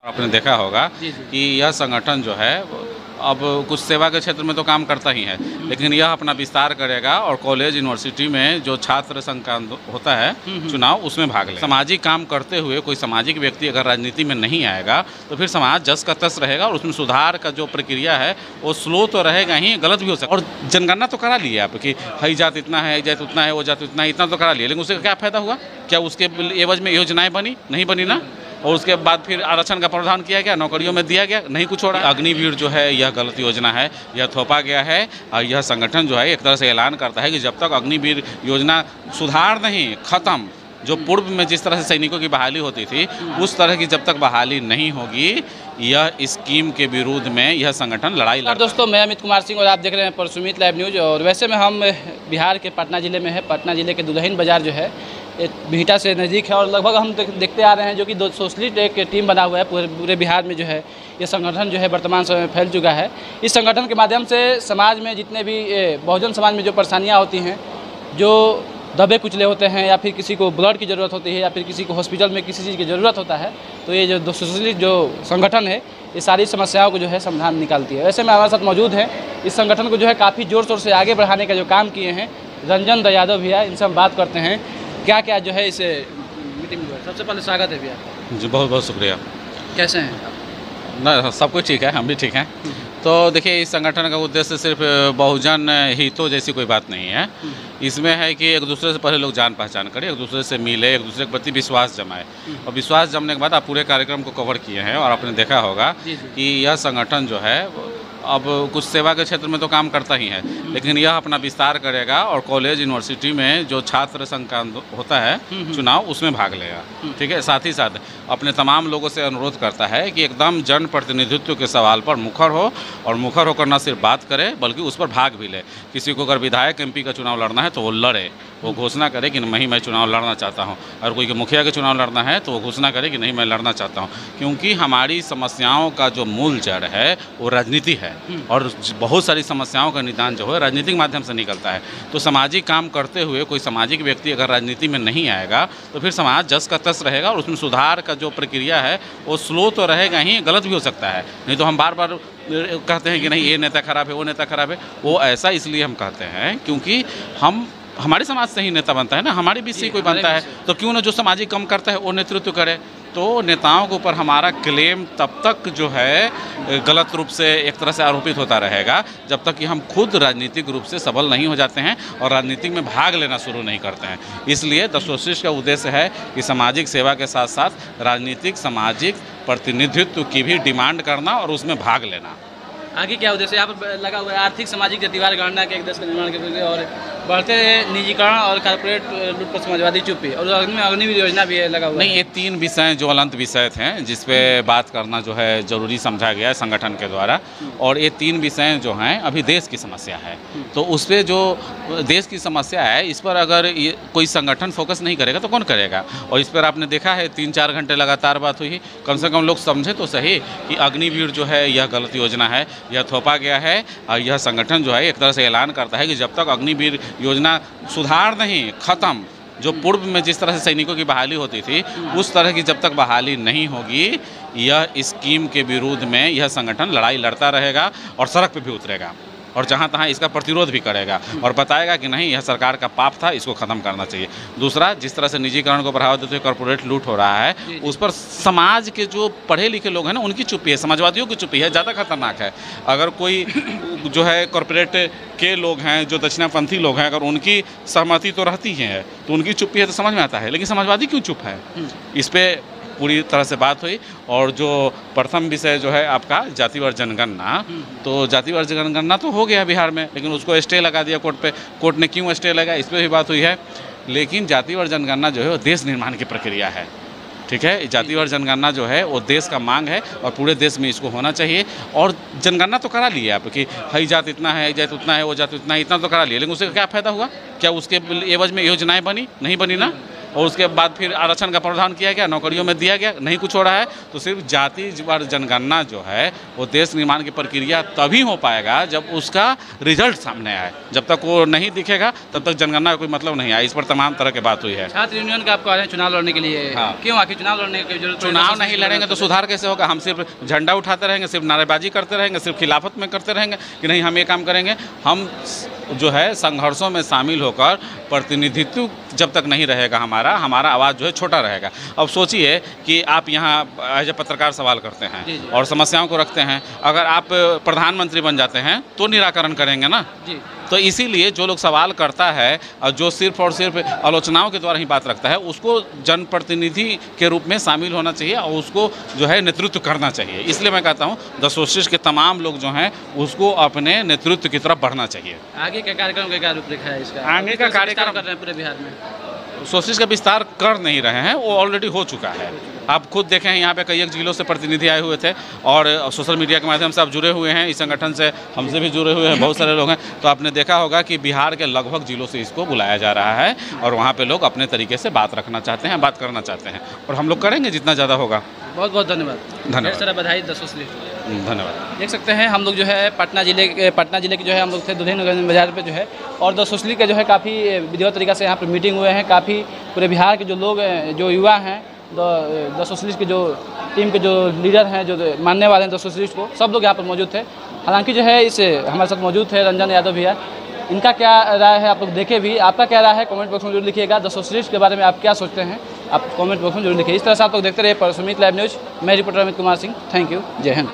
आपने देखा होगा कि यह संगठन जो है अब कुछ सेवा के क्षेत्र में तो काम करता ही है, लेकिन यह अपना विस्तार करेगा और कॉलेज यूनिवर्सिटी में जो छात्र संघ का होता है चुनाव, उसमें भाग ले। सामाजिक काम करते हुए कोई सामाजिक व्यक्ति अगर राजनीति में नहीं आएगा तो फिर समाज जस का तस रहेगा और उसमें सुधार का जो प्रक्रिया है वो स्लो तो रहेगा ही, गलत भी हो सकता है। और जनगणना तो करा लिया आप कि हई जात इतना है, जात उतना है, वो जात उतना है, इतना तो करा लिया, लेकिन उससे क्या फायदा हुआ? क्या उसके एवज में योजनाएं बनी? नहीं बनी ना। और उसके बाद फिर आरक्षण का प्रावधान किया गया, नौकरियों में दिया गया, नहीं कुछ हो रहा। अग्निवीर जो है यह गलत योजना है, यह थोपा गया है। और यह संगठन जो है एक तरह से ऐलान करता है कि जब तक अग्निवीर योजना सुधार नहीं खत्म, जो पूर्व में जिस तरह से सैनिकों की बहाली होती थी उस तरह की जब तक बहाली नहीं होगी, यह स्कीम के विरुद्ध में यह संगठन लड़ाई लड़। दोस्तों, मैं अमित कुमार सिंह और आप देख रहे हैं परसुमित लाइव न्यूज़। और वैसे में हम बिहार के पटना ज़िले में है। पटना ज़िले के दुल्हिन बाज़ार जो है बिहटा से नज़दीक है और लगभग हम देखते आ रहे हैं जो कि दो सोशलिस्ट एक टीम बना हुआ है पूरे बिहार में। जो है ये संगठन जो है वर्तमान समय में फैल चुका है। इस संगठन के माध्यम से समाज में जितने भी बहुजन समाज में जो परेशानियाँ होती हैं, जो दबे कुचले होते हैं, या फिर किसी को ब्लड की ज़रूरत होती है, या फिर किसी को हॉस्पिटल में किसी चीज़ की ज़रूरत होता है, तो ये जो सोशलिस्ट जो संगठन है ये सारी समस्याओं को जो है समाधान निकालती है। वैसे में हमारे साथ मौजूद है इस संगठन को जो है काफ़ी ज़ोर शोर से आगे बढ़ाने का जो काम किए हैं रंजन यादव भैया, इनसे हम बात करते हैं क्या क्या जो है इस मीटिंग में। सबसे पहले स्वागत है भैया जी। बहुत बहुत शुक्रिया। कैसे हैं? ना, सब कुछ ठीक है, हम भी ठीक हैं। तो देखिए, इस संगठन का उद्देश्य सिर्फ बहुजन हितों जैसी कोई बात नहीं है। इसमें है कि एक दूसरे से पहले लोग जान पहचान करें, एक दूसरे से मिले, एक दूसरे के प्रति विश्वास जमाए, और विश्वास जमने के बाद आप पूरे कार्यक्रम को कवर किए हैं। और आपने देखा होगा कि यह संगठन जो है अब कुछ सेवा के क्षेत्र में तो काम करता ही है, लेकिन यह अपना विस्तार करेगा और कॉलेज यूनिवर्सिटी में जो छात्र संघ का होता है चुनाव, उसमें भाग लेगा। ठीक है। साथ ही साथ अपने तमाम लोगों से अनुरोध करता है कि एकदम जन प्रतिनिधित्व के सवाल पर मुखर हो, और मुखर होकर न सिर्फ बात करे बल्कि उस पर भाग भी ले। किसी को अगर विधायक MP का चुनाव लड़ना है तो वो लड़े, वो घोषणा करे कि नहीं मैं चुनाव लड़ना चाहता हूँ। और कोई मुखिया का चुनाव लड़ना है तो वो घोषणा करे कि नहीं मैं लड़ना चाहता हूँ, क्योंकि हमारी समस्याओं का जो मूल जड़ है वो राजनीति है, और बहुत सारी समस्याओं का निदान जो है राजनीतिक माध्यम से निकलता है। तो सामाजिक काम करते हुए कोई सामाजिक व्यक्ति अगर राजनीति में नहीं आएगा तो फिर समाज जस का तस रहेगा और उसमें सुधार का जो प्रक्रिया है वो स्लो तो रहेगा ही, गलत भी हो सकता है। नहीं तो हम बार बार कहते हैं कि नहीं ये नेता खराब है, वो नेता खराब है। वो ऐसा इसलिए हम कहते हैं क्योंकि हमारे समाज से ही नेता बनता है ना, हमारे बीच से ही कोई बनता है, तो क्यों ना जो सामाजिक काम करता है वो नेतृत्व करे। तो नेताओं के ऊपर हमारा क्लेम तब तक जो है गलत रूप से एक तरह से आरोपित होता रहेगा जब तक कि हम खुद राजनीतिक रूप से सबल नहीं हो जाते हैं और राजनीति में भाग लेना शुरू नहीं करते हैं। इसलिए द सोशलिस्ट का उद्देश्य है कि सामाजिक सेवा के साथ साथ राजनीतिक सामाजिक प्रतिनिधित्व की भी डिमांड करना और उसमें भाग लेना। आगे क्या उद्देश्य यहाँ पर लगा हुआ है? आर्थिक सामाजिक जातिवाद गणना के एक देश का निर्माण करने और बढ़ते निजीकरण और कॉर्पोरेट लूट पर समाजवादी चुप्पी, और अग्निवीर योजना भी लगा हुआ है। नहीं, ये 3 विषय ज्वलंत विषय थे जिस पे बात करना जो है ज़रूरी समझा गया है संगठन के द्वारा। और ये 3 विषय जो हैं अभी देश की समस्या है, तो उस पर जो देश की समस्या है इस पर अगर ये कोई संगठन फोकस नहीं करेगा तो कौन करेगा। और इस पर आपने देखा है 3-4 घंटे लगातार बात हुई। कम से कम लोग समझे तो सही कि अग्निवीर जो है यह गलत योजना है, यह थोपा गया है। और यह संगठन जो है एक तरह से ऐलान करता है कि जब तक अग्निवीर योजना सुधार नहीं खत्म, जो पूर्व में जिस तरह से सैनिकों की बहाली होती थी उस तरह की जब तक बहाली नहीं होगी, यह स्कीम के विरुद्ध में यह संगठन लड़ाई लड़ता रहेगा और सड़क पर भी उतरेगा और जहाँ तहाँ इसका प्रतिरोध भी करेगा और बताएगा कि नहीं यह सरकार का पाप था, इसको ख़त्म करना चाहिए। दूसरा, जिस तरह से निजीकरण को बढ़ावा देते हुए कॉर्पोरेट लूट हो रहा है उस पर समाज के जो पढ़े लिखे लोग हैं ना उनकी चुप्पी है, समाजवादियों की चुप्पी है, ज़्यादा खतरनाक है। अगर कोई जो है कॉर्पोरेट के लोग हैं, जो दक्षिणापंथी लोग हैं, अगर उनकी सहमति तो रहती है तो उनकी चुप्पी है तो समझ में आता है, लेकिन समाजवादी क्यों चुप है? इस पर पूरी तरह से बात हुई। और जो प्रथम विषय जो है आपका जातिवार जनगणना, तो जातिवार जनगणना तो हो गया बिहार में, लेकिन उसको स्टे लगा दिया कोर्ट पे। कोर्ट ने क्यों स्टे लगा, इस पर भी बात हुई है। लेकिन जातिवार जनगणना जो है वो देश निर्माण की प्रक्रिया है। ठीक है, जातिवार जनगणना जो है वो देश का मांग है और पूरे देश में इसको होना चाहिए। और जनगणना तो करा लिया आप कि हई जात इतना है, जात उतना है, वो जात उतना है, इतना तो करा लिया, लेकिन उससे क्या फ़ायदा हुआ? क्या उसके एवज में योजनाएं बनी? नहीं बनी ना। और उसके बाद फिर आरक्षण का प्रावधान किया गया, नौकरियों में दिया गया, नहीं कुछ हो रहा है। तो सिर्फ जाति वार जनगणना जो है वो देश निर्माण की प्रक्रिया तभी हो पाएगा जब उसका रिजल्ट सामने आए। जब तक वो नहीं दिखेगा तब तक जनगणना का कोई मतलब नहीं है। इस पर तमाम तरह की बात हुई है। छात्र यूनियन का आपको आ रहे हैं चुनाव लड़ने के लिए, क्यों आखिर चुनाव लड़ने की जरूरत? चुनाव नहीं लड़ेंगे तो सुधार कैसे होगा? हम सिर्फ झंडा उठाते रहेंगे, सिर्फ नारेबाजी करते रहेंगे, सिर्फ खिलाफत में करते रहेंगे कि नहीं हम ये काम करेंगे। हम जो है संघर्षों में शामिल होकर प्रतिनिधित्व जब तक नहीं रहेगा हमारा आवाज़ जो है छोटा रहेगा। अब सोचिए कि आप यहाँ एज ए पत्रकार सवाल करते हैं और समस्याओं को रखते हैं, अगर आप प्रधानमंत्री बन जाते हैं तो निराकरण करेंगे ना जी। तो इसीलिए जो लोग सवाल करता है और जो सिर्फ और सिर्फ आलोचनाओं के द्वारा ही बात रखता है उसको जनप्रतिनिधि के रूप में शामिल होना चाहिए और उसको जो है नेतृत्व करना चाहिए। इसलिए मैं कहता हूँ द सोशलिस्ट के तमाम लोग जो हैं उसको अपने नेतृत्व की तरफ बढ़ना चाहिए। आगे के कार्यक्रम का क्या रूपरेखा है इसका? आगे का कार्यक्रम कर रहे हैं पूरे बिहार में? सोशलिस्ट का विस्तार कर नहीं रहे हैं, वो ऑलरेडी हो चुका है। आप खुद देखें यहाँ पे कई एक जिलों से प्रतिनिधि आए हुए थे और सोशल मीडिया के माध्यम से आप जुड़े हुए हैं, इस संगठन से हमसे भी जुड़े हुए हैं, बहुत सारे लोग हैं। तो आपने देखा होगा कि बिहार के लगभग जिलों से इसको बुलाया जा रहा है और वहाँ पे लोग अपने तरीके से बात रखना चाहते हैं, बात करना चाहते हैं और हम लोग करेंगे जितना ज़्यादा होगा। बहुत बहुत धन्यवाद। धन्यवाद। सारा बधाई द सोशलिस्ट। धन्यवाद। देख सकते हैं हम लोग जो है पटना जिले के जो है हम लोग थे दुल्हिनगंज बाजार पे जो है, और द सोशलिस्ट के जो है काफ़ी विधिवत तरीका से यहाँ पर मीटिंग हुए हैं। काफ़ी पूरे बिहार के जो लोग जो युवा हैं द सोशलिस्ट के जो टीम के जो लीडर हैं, जो मानने वाले हैं द सोशलिस्ट को, सब लोग यहाँ पर मौजूद थे। हालांकि जो है इस हमारे साथ मौजूद थे रंजन यादव भैया। इनका क्या राय है आप लोग देखे भी, आपका क्या राय है कमेंट बॉक्स में जरूर लिखिएगा। द सोशलिस्ट के बारे में आप क्या सोचते हैं आप कमेंट बॉक्स में जरूर लिखिए। इस तरह से आप लोग देखते रहिए परसुमित लाइव न्यूज़। मैं reporter Amit Kumar Singh. Thank you. जय हिंद।